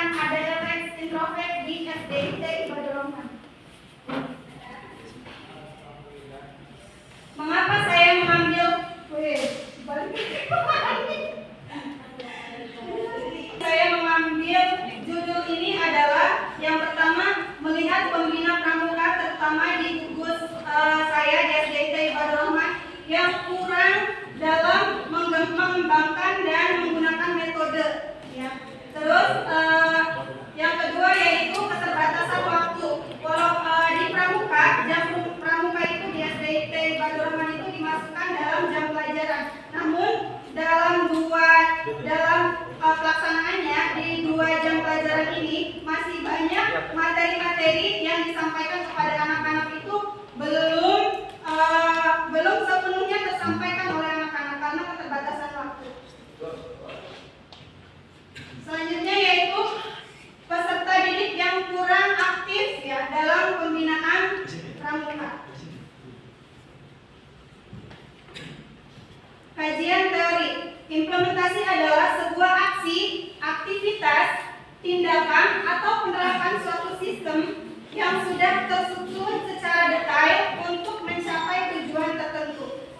pendekatan ADLX introvert di SDIT Ibadah Rahman. Mengapa saya mengambil judul ini adalah yang pertama, melihat pembina pramuka terutama di gugus saya di SDIT Ibadah Rahman yang kurang dalam mengembangkan dan menggunakan metode ya. Terus yang kedua yaitu keterbatasan waktu. Walau di pramuka, jam pramuka itu di SDIT Ibadah Rahman itu dimasukkan dalam jam pelajaran. Namun dalam pelaksanaannya di 2 jam pelajaran ini masih banyak materi-materi yang disampaikan kepada anak-anak itu belum sepenuhnya tersampaikan oleh anak-anak karena keterbatasan waktu. Selanjutnya yaitu peserta didik yang kurang aktif ya dalam pembinaan pramuka. Kajian teori. Implementasi adalah sebuah aksi, aktivitas, tindakan atau penerapan suatu sistem yang sudah tersusun secara detail untuk mencapai tujuan tertentu.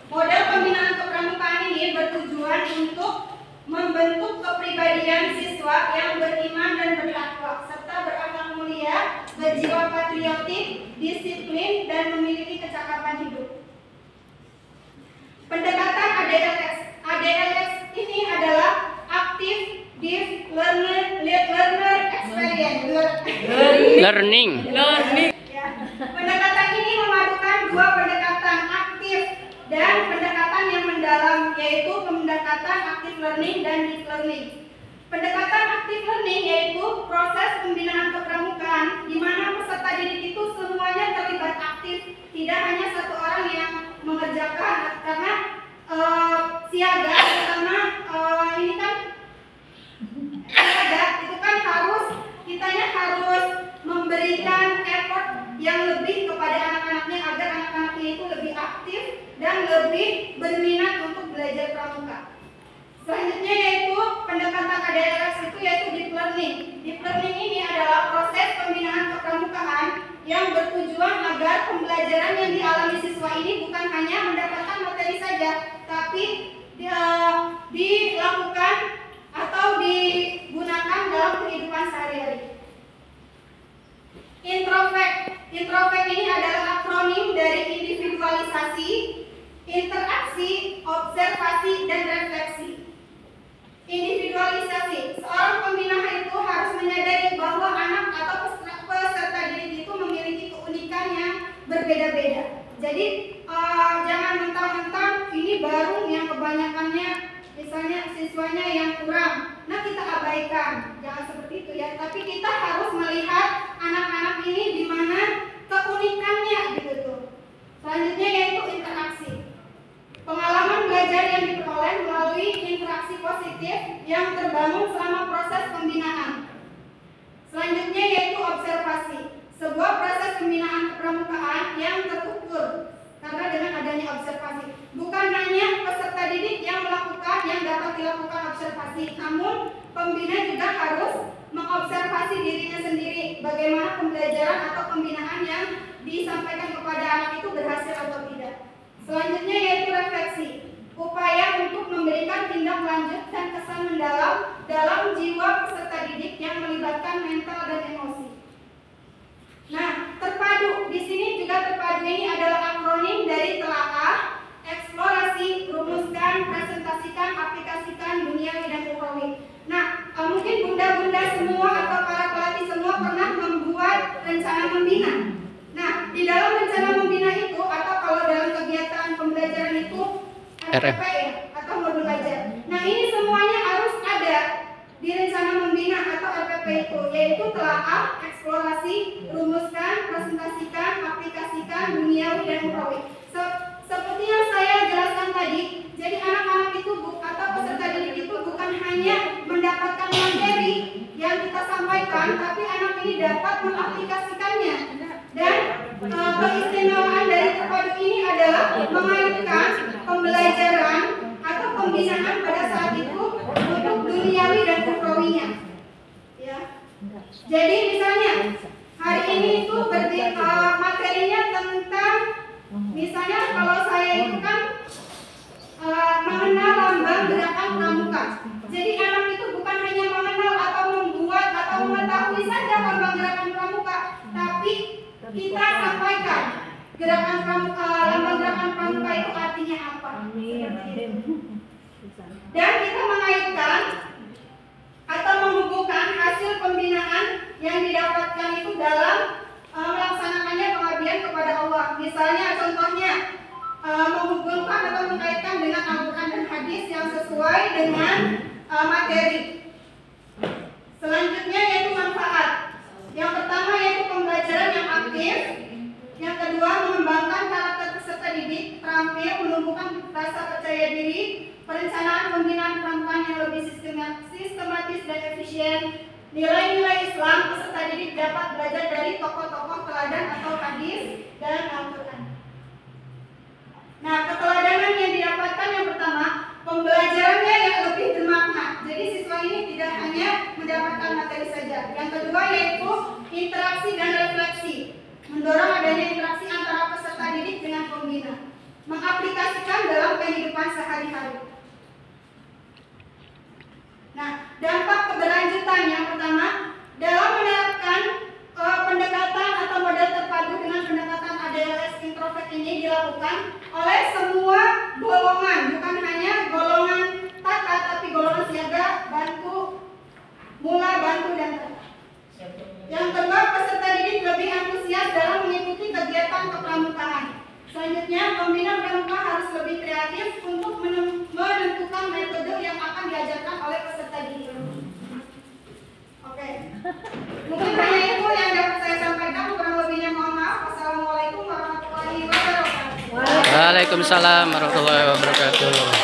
Model pembinaan kepramukaan ini bertujuan untuk membentuk kepribadian siswa yang beriman dan bertakwa serta berakhlak mulia, berjiwa patriotik, disiplin dan memiliki kecakapan hidup. Pendekatan ADLX ini adalah Active Deep Learner Experience. Learning. Ya. Pendekatan ini memadukan 2 pendekatan aktif dan pendekatan yang mendalam, yaitu pendekatan active learning dan deep learning. Pendekatan active learning yaitu proses pembinaan kepramukaan di mana peserta didik itu semuanya terlibat aktif, tidak hanya satu orang yang mengerjakan karena siaga karena ini kan siaga itu kan kitanya harus memberikan effort yang lebih kepada anak-anaknya agar anak-anaknya itu lebih aktif dan lebih berminat untuk belajar pramuka. Selanjutnya yaitu pendekatan ADLX itu yaitu deep learning. Deep learning ini adalah proses pembinaan kepramukaan yang bertujuan agar pembelajaran yang dialami siswa ini bukan hanya mendapatkan materi saja, tapi dilakukan atau digunakan dalam kehidupan sehari-hari. Introvert ini adalah akronim dari individualisasi, interaksi, observasi, dan refleksi. Individualisasi, seorang pembina itu harus menyadari bahwa anak atau peserta didik itu memiliki keunikan yang berbeda-beda. Jadi jangan mentang-mentang ini baru yang kebanyakannya misalnya siswanya yang kurang, nah kita abaikan, jangan seperti itu ya. Tapi kita harus melihat anak-anak ini di mana keunikannya gitu. Selanjutnya yaitu interaksi. Pengalaman belajar yang diperoleh melalui interaksi positif yang terbangun selama proses pembinaan. Selanjutnya yaitu observasi, sebuah proses pembinaan kepramukaan yang terukur karena dengan adanya observasi. Bukan hanya peserta didik yang dapat dilakukan observasi, namun pembina juga harus mengobservasi dirinya sendiri bagaimana pembelajaran atau pembinaan yang disampaikan kepada anak itu berhasil atau tidak. Selanjutnya yaitu refleksi, upaya untuk memberikan tindak lanjut dan kesan mendalam dalam jiwa peserta didik yang melibatkan mental dan emosi. Nah, terpadu di sini juga terpadu ini adalah akronim dari telaah, eksplorasi, rumuskan, presentasikan, aplikasikan, duniawi dan ukhrawi. Nah, mungkin bunda-bunda semua atau para pelatih semua pernah membuat rencana membina. Nah, di dalam rencana membina itu atau kalau dalam kegiatan pembelajaran itu RPP ya, atau modul belajar. Nah, ini semuanya harus ada di rencana membina atau RPP itu, yaitu telaah, eksplorasi, rumuskan, presentasikan, aplikasikan, duniawi dan ukhrawi. Seperti yang saya jelaskan tadi, jadi anak-anak itu atau peserta didik itu bukan hanya mendapatkan materi yang kita sampaikan, tapi anak ini dapat mengaplikasikannya. Dan keistimewaan dari terpadu ini adalah mengaitkan pembelajaran atau pembinaan pada saat itu untuk duniawi teknis yang sesuai dengan materi. Selanjutnya yaitu manfaat. Yang pertama yaitu pembelajaran yang aktif. Yang kedua, mengembangkan karakter peserta didik, terampil menumbuhkan rasa percaya diri, perencanaan pembinaan pramuka yang lebih sistematis dan efisien. Nilai-nilai Islam, peserta didik dapat belajar dari tokoh-tokoh teladan atau hadis dan Al-Quran. Nah, keteladanan yang didapatkan yang pertama, pembelajarannya yang lebih bermakna. Jadi siswa ini tidak hanya mendapatkan materi saja. Yang kedua yaitu interaksi dan refleksi. Mendorong adanya interaksi antara peserta didik dengan pembina. Mengaplikasikan dalam kehidupan sehari-hari. Nah, dampak keberlanjutan yang pertama, dalam menerapkan pendekatan atau model terpadu dengan pendekatan ADLS introvert ini dilakukan oleh semua golongan, bukan hanya golongan TAKA, tapi golongan siaga, bantu, mula, bantu, dan TAKA. Yang kedua, peserta didik lebih antusias dalam mengikuti kegiatan kepramukaan. Selanjutnya, pembina pramuka harus lebih kreatif untuk menentukan metode yang akan diajarkan oleh peserta didik. Oke, mungkin hanya itu yang dapat saya sampaikan. Kurang lebihnya mohon maaf. Wassalamualaikum warahmatullahi wabarakatuh. Waalaikumsalam warahmatullahi wabarakatuh.